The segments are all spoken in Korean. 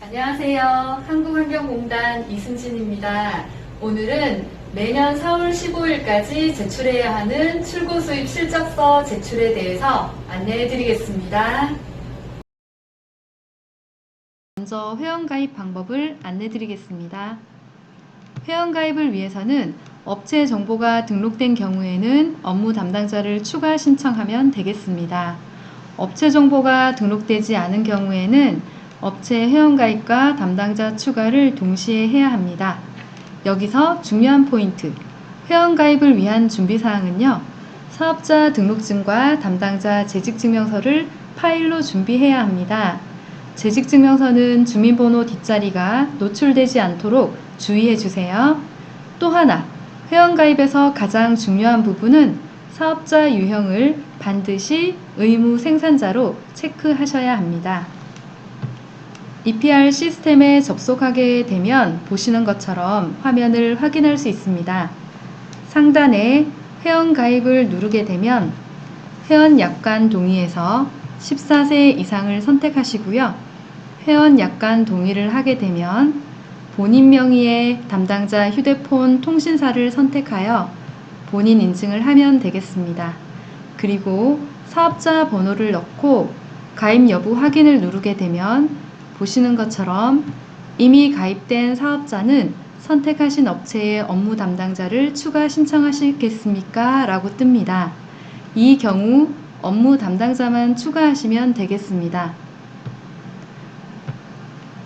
안녕하세요. 한국환경공단 이승진입니다. 오늘은 매년 4월 15일까지 제출해야 하는 출고 수입 실적서 제출에 대해서 안내해 드리겠습니다. 먼저 회원가입 방법을 안내 드리겠습니다. 회원가입을 위해서는 업체 정보가 등록된 경우에는 업무 담당자를 추가 신청하면 되겠습니다. 업체 정보가 등록되지 않은 경우에는 업체 회원가입과 담당자 추가를 동시에 해야 합니다. 여기서 중요한 포인트, 회원가입을 위한 준비사항은요, 사업자 등록증과 담당자 재직증명서를 파일로 준비해야 합니다. 재직증명서는 주민번호 뒷자리가 노출되지 않도록 주의해 주세요. 또 하나, 회원가입에서 가장 중요한 부분은 사업자 유형을 반드시 의무 생산자로 체크하셔야 합니다. EPR 시스템에 접속하게 되면 보시는 것처럼 화면을 확인할 수 있습니다. 상단에 회원가입을 누르게 되면 회원 약관 동의에서 14세 이상을 선택하시고요. 회원 약관 동의를 하게 되면 본인 명의의 담당자 휴대폰 통신사를 선택하여 본인 인증을 하면 되겠습니다. 그리고 사업자 번호를 넣고 가입 여부 확인을 누르게 되면 보시는 것처럼 이미 가입된 사업자는 선택하신 업체의 업무 담당자를 추가 신청하시겠습니까? 라고 뜹니다. 이 경우 업무 담당자만 추가하시면 되겠습니다.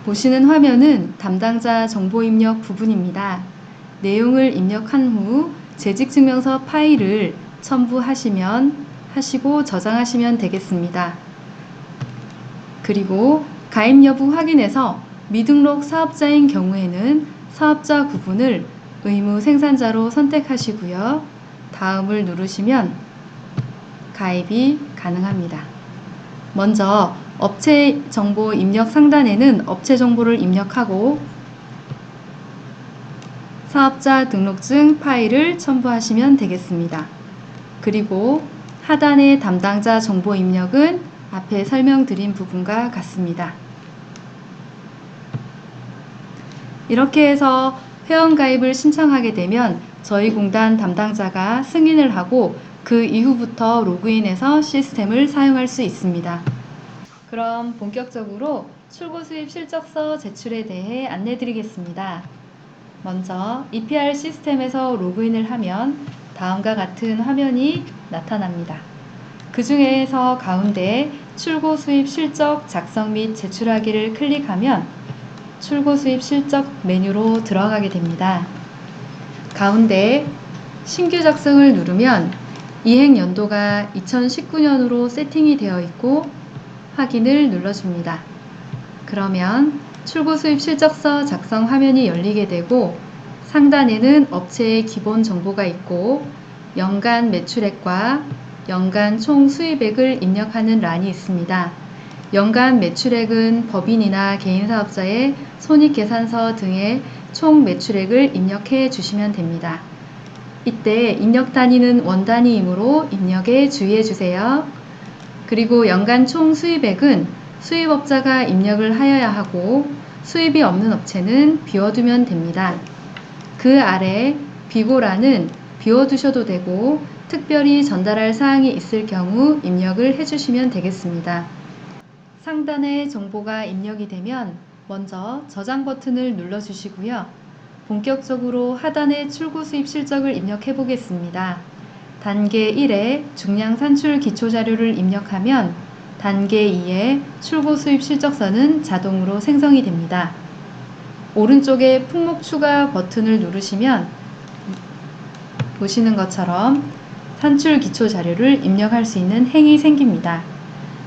보시는 화면은 담당자 정보 입력 부분입니다. 내용을 입력한 후 재직증명서 파일을 첨부하시고 저장하시면 되겠습니다. 그리고 가입 여부 확인에서 미등록 사업자인 경우에는 사업자 구분을 의무 생산자로 선택하시고요. 다음을 누르시면 가입이 가능합니다. 먼저 업체 정보 입력 상단에는 업체 정보를 입력하고 사업자 등록증 파일을 첨부하시면 되겠습니다. 그리고 하단의 담당자 정보 입력은 앞에 설명드린 부분과 같습니다. 이렇게 해서 회원가입을 신청하게 되면 저희 공단 담당자가 승인을 하고 그 이후부터 로그인해서 시스템을 사용할 수 있습니다. 그럼 본격적으로 출고 수입 실적서 제출에 대해 안내 드리겠습니다. 먼저 EPR 시스템에서 로그인을 하면 다음과 같은 화면이 나타납니다. 그 중에서 가운데 출고 수입 실적 작성 및 제출하기를 클릭하면 출고 수입 실적 메뉴로 들어가게 됩니다. 가운데 신규 작성을 누르면 이행 연도가 2019년으로 세팅이 되어 있고 확인을 눌러줍니다. 그러면 출고 수입 실적서 작성 화면이 열리게 되고 상단에는 업체의 기본 정보가 있고 연간 매출액과 연간 총 수입액을 입력하는 란이 있습니다. 연간 매출액은 법인이나 개인사업자의 손익계산서 등의 총 매출액을 입력해 주시면 됩니다. 이때 입력 단위는 원 단위이므로 입력에 주의해 주세요. 그리고 연간 총 수입액은 수입업자가 입력을 하여야 하고 수입이 없는 업체는 비워두면 됩니다. 그 아래 비고란은 비워두셔도 되고 특별히 전달할 사항이 있을 경우 입력을 해주시면 되겠습니다. 상단에 정보가 입력이 되면 먼저 저장 버튼을 눌러주시고요. 본격적으로 하단에 출고 수입 실적을 입력해 보겠습니다. 단계 1에 중량 산출 기초 자료를 입력하면 단계 2에 출고 수입 실적서는 자동으로 생성이 됩니다. 오른쪽에 품목 추가 버튼을 누르시면 보시는 것처럼 산출 기초 자료를 입력할 수 있는 행이 생깁니다.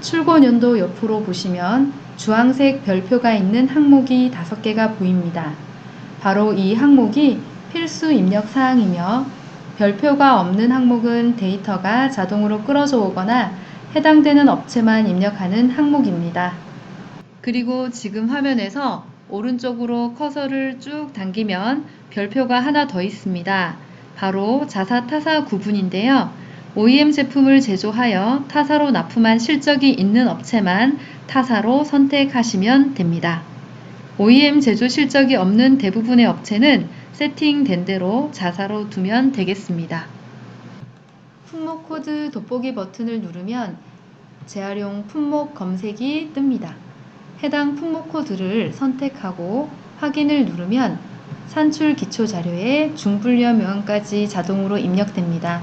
출고연도 옆으로 보시면 주황색 별표가 있는 항목이 5개가 보입니다. 바로 이 항목이 필수 입력 사항이며 별표가 없는 항목은 데이터가 자동으로 끌어져 오거나 해당되는 업체만 입력하는 항목입니다. 그리고 지금 화면에서 오른쪽으로 커서를 쭉 당기면 별표가 하나 더 있습니다. 바로 자사 타사 구분인데요. OEM 제품을 제조하여 타사로 납품한 실적이 있는 업체만 타사로 선택하시면 됩니다. OEM 제조 실적이 없는 대부분의 업체는 세팅된 대로 자사로 두면 되겠습니다. 품목 코드 돋보기 버튼을 누르면 재활용 품목 검색이 뜹니다. 해당 품목 코드를 선택하고 확인을 누르면 산출 기초 자료에 중불려 명함까지 자동으로 입력됩니다.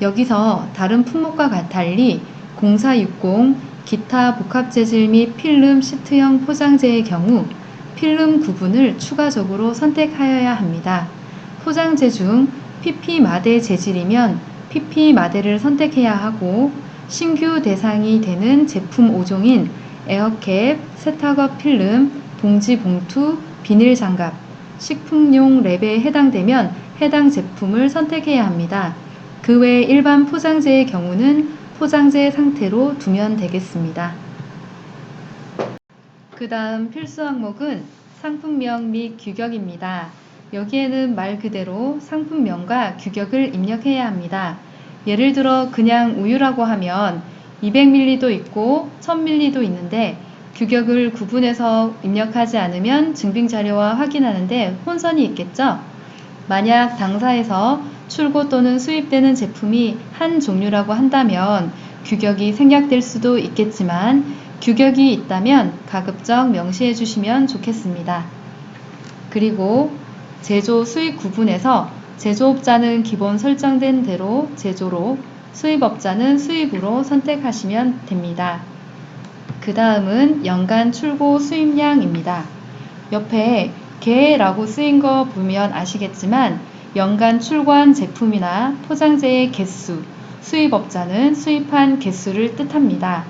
여기서 다른 품목과 달리 0460 기타 복합 재질 및 필름 시트형 포장재의 경우 필름 구분을 추가적으로 선택하여야 합니다. 포장재 중 PP 마대 재질이면 PP 마대를 선택해야 하고 신규 대상이 되는 제품 5종인 에어캡, 세탁업 필름, 봉지 봉투, 비닐 장갑, 식품용 랩에 해당되면 해당 제품을 선택해야 합니다. 그 외 일반 포장재의 경우는 포장재 상태로 두면 되겠습니다. 그 다음 필수 항목은 상품명 및 규격입니다. 여기에는 말 그대로 상품명과 규격을 입력해야 합니다. 예를 들어 그냥 우유라고 하면 200ml도 있고 1000ml도 있는데 규격을 구분해서 입력하지 않으면 증빙자료와 확인하는데 혼선이 있겠죠? 만약 당사에서 출고 또는 수입되는 제품이 한 종류라고 한다면 규격이 생략될 수도 있겠지만 규격이 있다면 가급적 명시해 주시면 좋겠습니다. 그리고 제조 수입 구분에서 제조업자는 기본 설정된 대로 제조로, 수입업자는 수입으로 선택하시면 됩니다. 그 다음은 연간 출고 수입량입니다. 옆에 개라고 쓰인 거 보면 아시겠지만 연간 출고한 제품이나 포장재의 개수, 수입업자는 수입한 개수를 뜻합니다.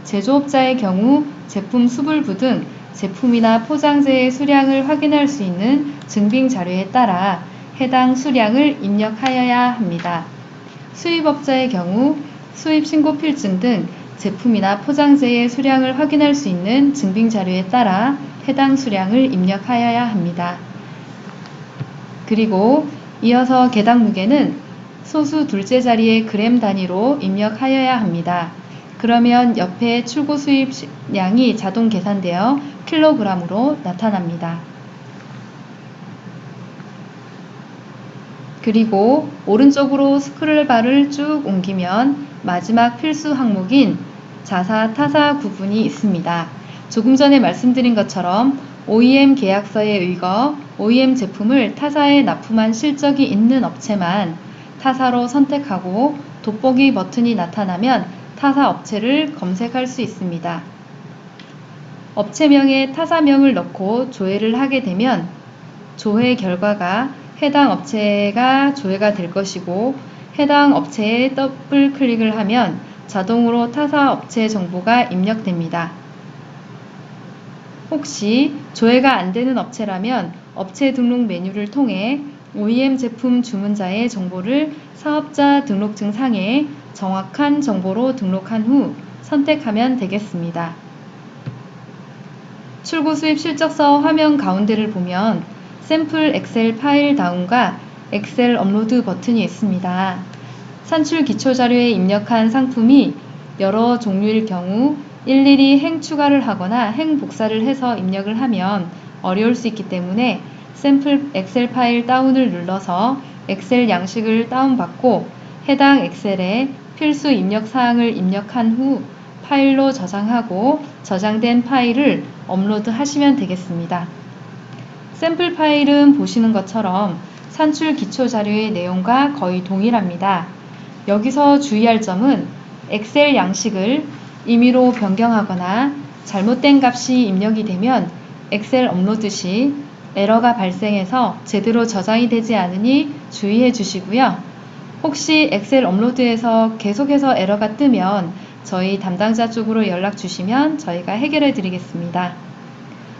제조업자의 경우 제품 수불부 등 제품이나 포장재의 수량을 확인할 수 있는 증빙 자료에 따라 해당 수량을 입력하여야 합니다. 수입업자의 경우 수입 신고 필증 등 제품이나 포장재의 수량을 확인할 수 있는 증빙 자료에 따라 해당 수량을 입력하여야 합니다. 그리고 이어서 개당 무게는 소수 둘째 자리의 그램 단위로 입력하여야 합니다. 그러면 옆에 출고 수입량이 자동 계산되어 킬로그램으로 나타납니다. 그리고 오른쪽으로 스크롤바를 쭉 옮기면 마지막 필수 항목인 자사 타사 구분이 있습니다. 조금 전에 말씀드린 것처럼 OEM 계약서에 의거 OEM 제품을 타사에 납품한 실적이 있는 업체만 타사로 선택하고 돋보기 버튼이 나타나면 타사 업체를 검색할 수 있습니다. 업체명에 타사명을 넣고 조회를 하게 되면 조회 결과가 해당 업체가 조회가 될 것이고 해당 업체에 더블 클릭을 하면 자동으로 타사 업체 정보가 입력됩니다. 혹시 조회가 안 되는 업체라면 업체 등록 메뉴를 통해 OEM 제품 주문자의 정보를 사업자 등록증 상에 정확한 정보로 등록한 후 선택하면 되겠습니다. 출고 수입 실적서 화면 가운데를 보면 샘플 엑셀 파일 다운과 엑셀 업로드 버튼이 있습니다. 산출 기초 자료에 입력한 상품이 여러 종류일 경우 일일이 행 추가를 하거나 행 복사를 해서 입력을 하면 어려울 수 있기 때문에 샘플 엑셀 파일 다운을 눌러서 엑셀 양식을 다운받고 해당 엑셀에 필수 입력 사항을 입력한 후 파일로 저장하고 저장된 파일을 업로드 하시면 되겠습니다. 샘플 파일은 보시는 것처럼 산출 기초 자료의 내용과 거의 동일합니다. 여기서 주의할 점은 엑셀 양식을 임의로 변경하거나 잘못된 값이 입력이 되면 엑셀 업로드 시 에러가 발생해서 제대로 저장이 되지 않으니 주의해 주시고요. 혹시 엑셀 업로드에서 계속해서 에러가 뜨면 저희 담당자 쪽으로 연락 주시면 저희가 해결해 드리겠습니다.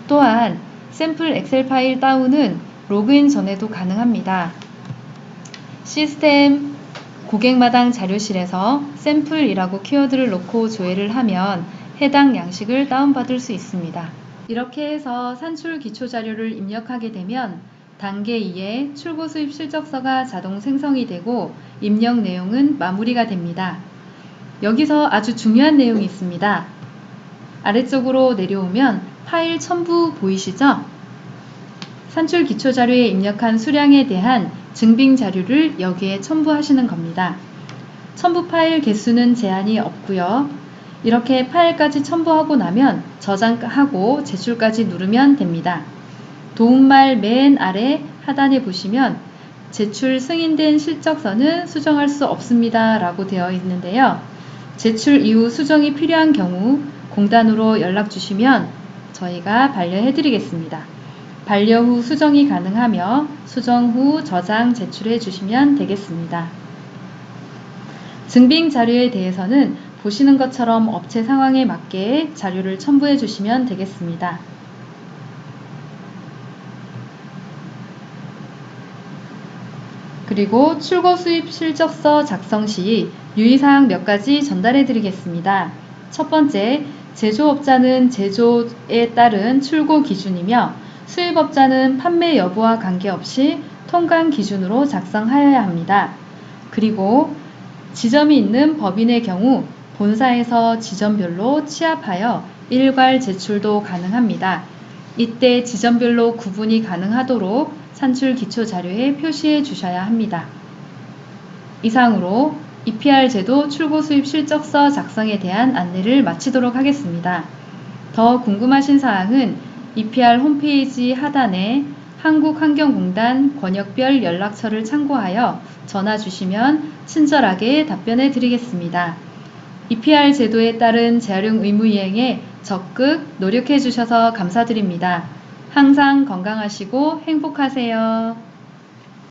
또한 샘플 엑셀 파일 다운은 로그인 전에도 가능합니다. 시스템 고객마당 자료실에서 샘플이라고 키워드를 넣고 조회를 하면 해당 양식을 다운받을 수 있습니다. 이렇게 해서 산출 기초 자료를 입력하게 되면 단계 2의 출고 수입 실적서가 자동 생성이 되고 입력 내용은 마무리가 됩니다. 여기서 아주 중요한 내용이 있습니다. 아래쪽으로 내려오면 파일 첨부 보이시죠? 산출 기초 자료에 입력한 수량에 대한 증빙 자료를 여기에 첨부하시는 겁니다. 첨부 파일 개수는 제한이 없고요. 이렇게 파일까지 첨부하고 나면 저장하고 제출까지 누르면 됩니다. 도움말 맨 아래 하단에 보시면 제출 승인된 실적서는 수정할 수 없습니다 라고 되어 있는데요. 제출 이후 수정이 필요한 경우 공단으로 연락 주시면 저희가 반려해 드리겠습니다. 반려 후 수정이 가능하며 수정 후 저장 제출해 주시면 되겠습니다. 증빙 자료에 대해서는 보시는 것처럼 업체 상황에 맞게 자료를 첨부해 주시면 되겠습니다. 그리고 출고 수입 실적서 작성 시 유의사항 몇 가지 전달해 드리겠습니다. 첫 번째, 제조업자는 제조에 따른 출고 기준이며 수입업자는 판매 여부와 관계없이 통관 기준으로 작성하여야 합니다. 그리고 지점이 있는 법인의 경우 본사에서 지점별로 취합하여 일괄 제출도 가능합니다. 이때 지점별로 구분이 가능하도록 산출 기초 자료에 표시해 주셔야 합니다. 이상으로 EPR 제도 출고 수입 실적서 작성에 대한 안내를 마치도록 하겠습니다. 더 궁금하신 사항은 EPR 홈페이지 하단에 한국환경공단 권역별 연락처를 참고하여 전화 주시면 친절하게 답변해 드리겠습니다. EPR 제도에 따른 재활용 의무 이행에 적극 노력해 주셔서 감사드립니다. 항상 건강하시고 행복하세요.